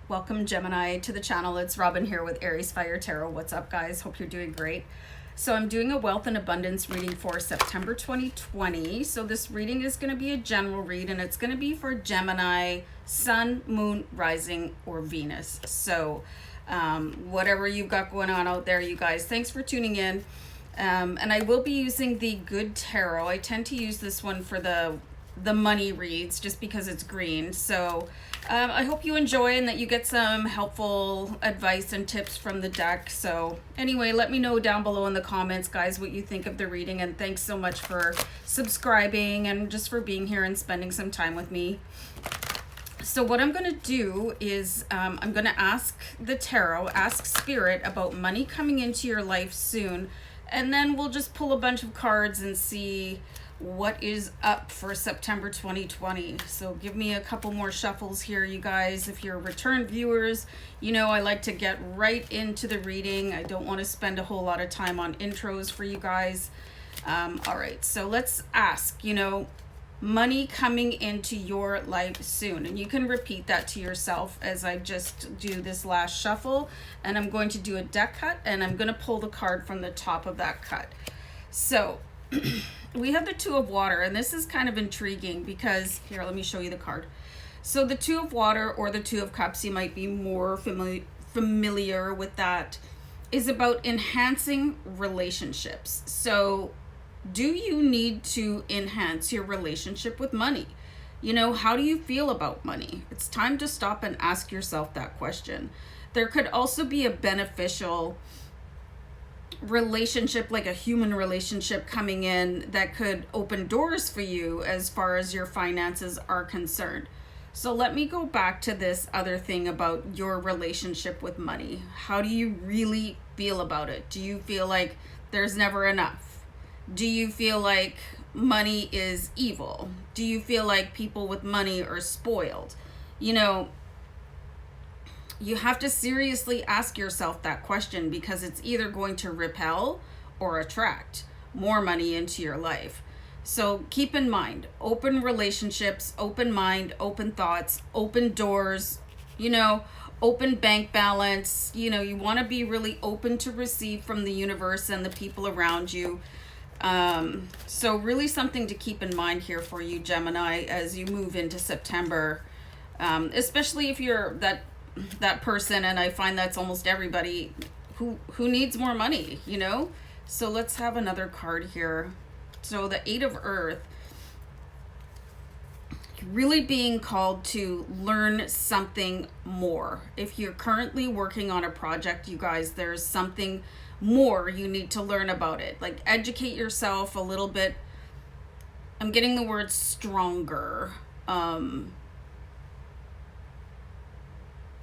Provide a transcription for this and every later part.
Welcome, Gemini, to the channel. It's Robin here with Ariesfire Tarot. What's up, guys? Hope you're doing great. So I'm doing a wealth and abundance reading for September 2020. So this reading is going to be a general read, and it's going to be for Gemini, Sun, Moon, Rising, or Venus. So whatever you've got going on out there, you guys, thanks for tuning in. And I will be using the Good Tarot. I tend to use this one for the money reads just because it's green. So I hope you enjoy and that you get some helpful advice and tips from the deck. So anyway, let me know down below in the comments, guys, what you think of the reading, and thanks so much for subscribing and just for being here and spending some time with me. So what I'm going to do is I'm going to ask the tarot, ask Spirit about money coming into your life soon, and then we'll just pull a bunch of cards and see what is up for September 2020. So give me a couple more shuffles here, you guys. If you're return viewers, you know I like to get right into the reading. I don't want to spend a whole lot of time on intros for you guys. All right, so let's ask, money coming into your life soon. And you can repeat that to yourself as I just do this last shuffle. And I'm going to do a deck cut, and I'm going to pull the card from the top of that cut. So we have the Two of Water, and this is kind of intriguing because, here, let me show you the card. So the Two of Water, or the Two of Cups, you might be more familiar with that, is about enhancing relationships. So do you need to enhance your relationship with money? How do you feel about money? It's time to stop and ask yourself that question. There could also be a beneficial relationship, like a human relationship, coming in that could open doors for you as far as your finances are concerned. So let me go back to this other thing about your relationship with money. How do you really feel about it? Do you feel like there's never enough? Do you feel like money is evil? Do you feel like people with money are spoiled? You have to seriously ask yourself that question, because it's either going to repel or attract more money into your life. So keep in mind, open relationships, open mind, open thoughts, open doors, open bank balance. You want to be really open to receive from the universe and the people around you. So really something to keep in mind here for you, Gemini, as you move into September, especially if you're that person, and I find that's almost everybody who needs more money, So let's have another card here. So the Eight of Earth, really being called to learn something more. If you're currently working on a project, you guys, there's something more you need to learn about it. Like, educate yourself a little bit. I'm getting the word stronger.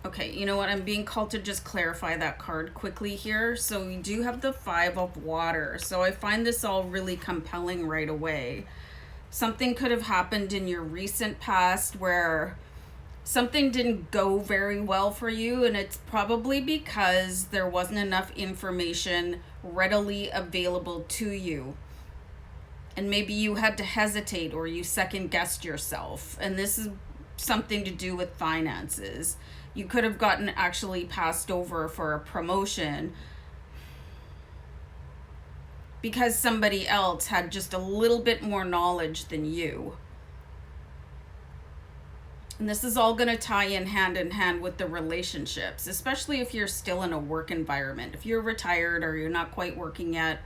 Okay, you know what? I'm being called to just clarify that card quickly here. So we do have the Five of Water. So I find this all really compelling right away. Something could have happened in your recent past where something didn't go very well for you, and it's probably because there wasn't enough information readily available to you. And maybe you had to hesitate, or you second guessed yourself. And this is something to do with finances. You could have gotten actually passed over for a promotion because somebody else had just a little bit more knowledge than you. And this is all going to tie in hand with the relationships, especially if you're still in a work environment. If you're retired or you're not quite working yet,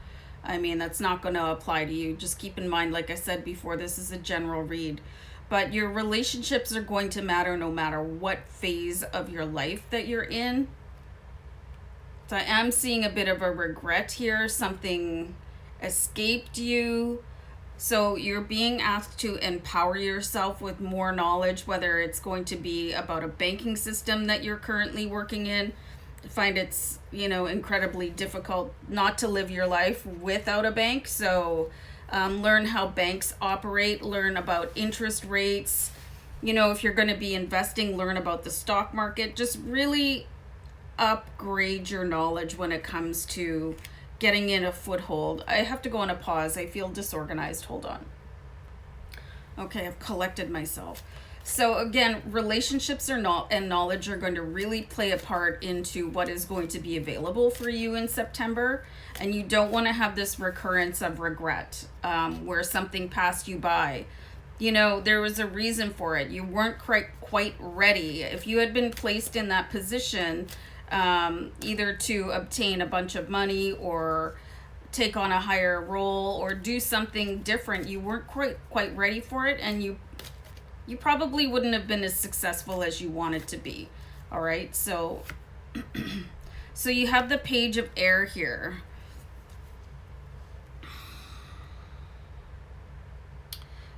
that's not going to apply to you. Just keep in mind, like I said before, this is a general read. But your relationships are going to matter no matter what phase of your life that you're in. So I am seeing a bit of a regret here. Something escaped you. So you're being asked to empower yourself with more knowledge, whether it's going to be about a banking system that you're currently working in. I find it's, incredibly difficult not to live your life without a bank. So learn how banks operate, learn about interest rates. If you're going to be investing, learn about the stock market. Just really upgrade your knowledge when it comes to getting in a foothold. I have to go on a pause. I feel disorganized. Hold on. Okay, I've collected myself. So again, relationships are not and knowledge are going to really play a part into what is going to be available for you in September. And you don't want to have this recurrence of regret, where something passed you by. You know, there was a reason for it. You weren't quite ready. If you had been placed in that position, either to obtain a bunch of money or take on a higher role or do something different, you weren't quite ready for it, and you probably wouldn't have been as successful as you wanted to be. All right, so so you have the Page of Air here.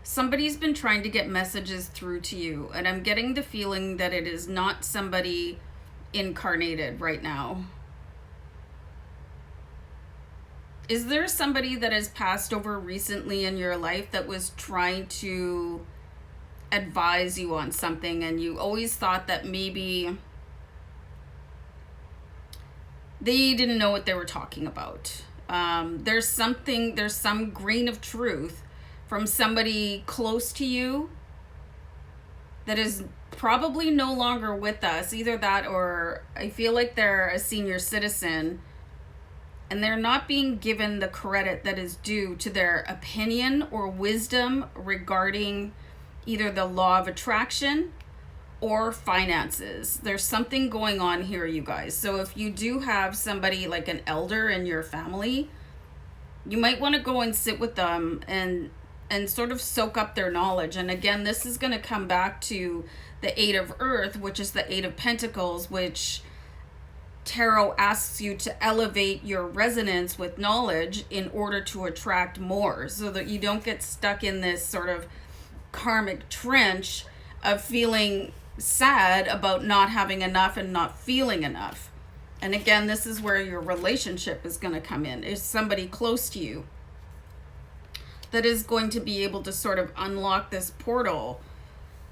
Somebody's been trying to get messages through to you, and I'm getting the feeling that it is not somebody incarnated right now. Is there somebody that has passed over recently in your life that was trying to advise you on something, and you always thought that maybe they didn't know what they were talking about? There's some grain of truth from somebody close to you that is probably no longer with us. Either that, or I feel like they're a senior citizen and they're not being given the credit that is due to their opinion or wisdom regarding either the law of attraction or finances. There's something going on here, you guys. So if you do have somebody like an elder in your family, you might want to go and sit with them and sort of soak up their knowledge. And again, this is going to come back to the Eight of Earth, which is the Eight of Pentacles, which tarot asks you to elevate your resonance with knowledge in order to attract more, so that you don't get stuck in this sort of karmic trench of feeling sad about not having enough and not feeling enough. And again, this is where your relationship is going to come in. Is somebody close to you that is going to be able to sort of unlock this portal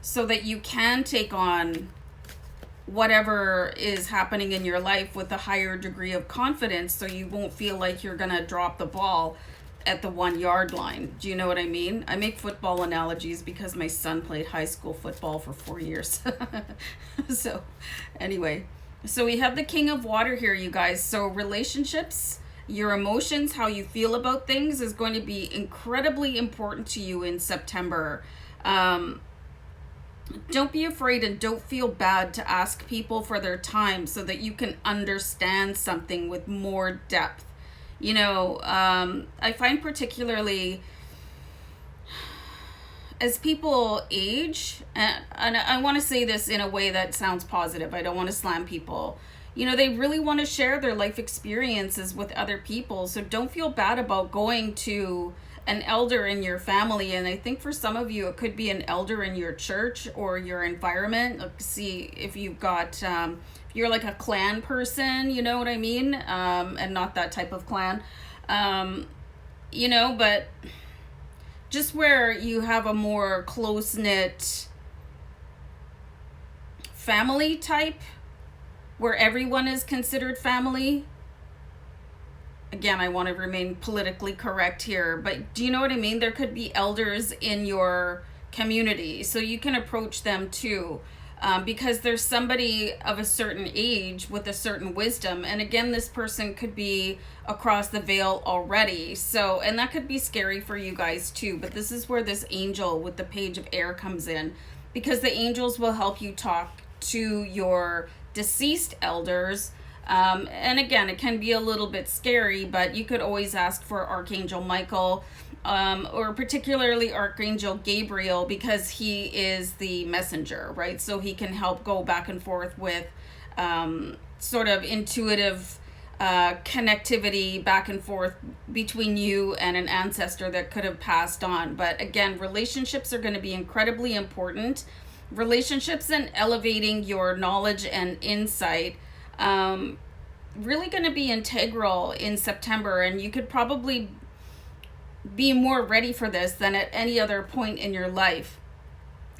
so that you can take on whatever is happening in your life with a higher degree of confidence, so you won't feel like you're going to drop the ball at the 1 yard line. Do you know what I mean? I make football analogies because my son played high school football for 4 years. So anyway, so we have the King of Water here, you guys. So relationships, your emotions, how you feel about things is going to be incredibly important to you in September. Don't be afraid and don't feel bad to ask people for their time so that you can understand something with more depth. You know, I find particularly as people age, and I want to say this in a way that sounds positive. I don't want to slam people. You know, they really want to share their life experiences with other people. So don't feel bad about going to an elder in your family. And I think for some of you, it could be an elder in your church or your environment. See if you've got, if you're like a clan person, you know what I mean? And not that type of clan, you know, but just where you have a more close-knit family type, where everyone is considered family. Again, I want to remain politically correct here, but do you know what I mean? There could be elders in your community, so you can approach them too, because there's somebody of a certain age with a certain wisdom. And again, this person could be across the veil already. So, and that could be scary for you guys too, but this is where this angel with the Page of Air comes in, because the angels will help you talk to your deceased elders. And again, it can be a little bit scary, but you could always ask for Archangel Michael, or particularly Archangel Gabriel, because he is the messenger, right? So he can help go back and forth with sort of intuitive connectivity back and forth between you and an ancestor that could have passed on. But again, relationships are going to be incredibly important. Relationships and elevating your knowledge and insight really going to be integral in September, and you could probably be more ready for this than at any other point in your life.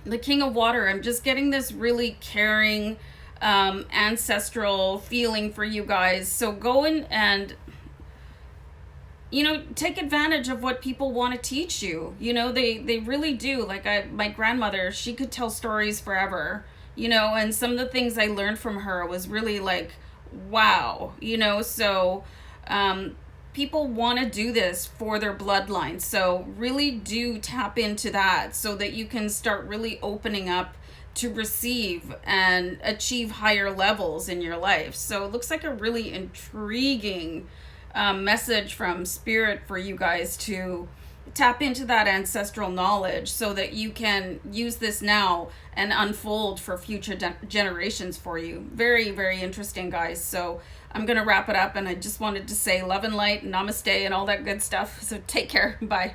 The King of Water, I'm just getting this really caring, ancestral feeling for you guys. So go in and you know, take advantage of what people want to teach you. You know, they really do. Like my grandmother, she could tell stories forever, you know, and some of the things I learned from her was really like, wow, you know. So people want to do this for their bloodline. So really do tap into that so that you can start really opening up to receive and achieve higher levels in your life. So it looks like a really intriguing message from spirit for you guys to tap into that ancestral knowledge so that you can use this now and unfold for future generations for you. Very, very interesting, guys. So I'm going to wrap it up, and I just wanted to say love and light, namaste, and all that good stuff. So take care. Bye.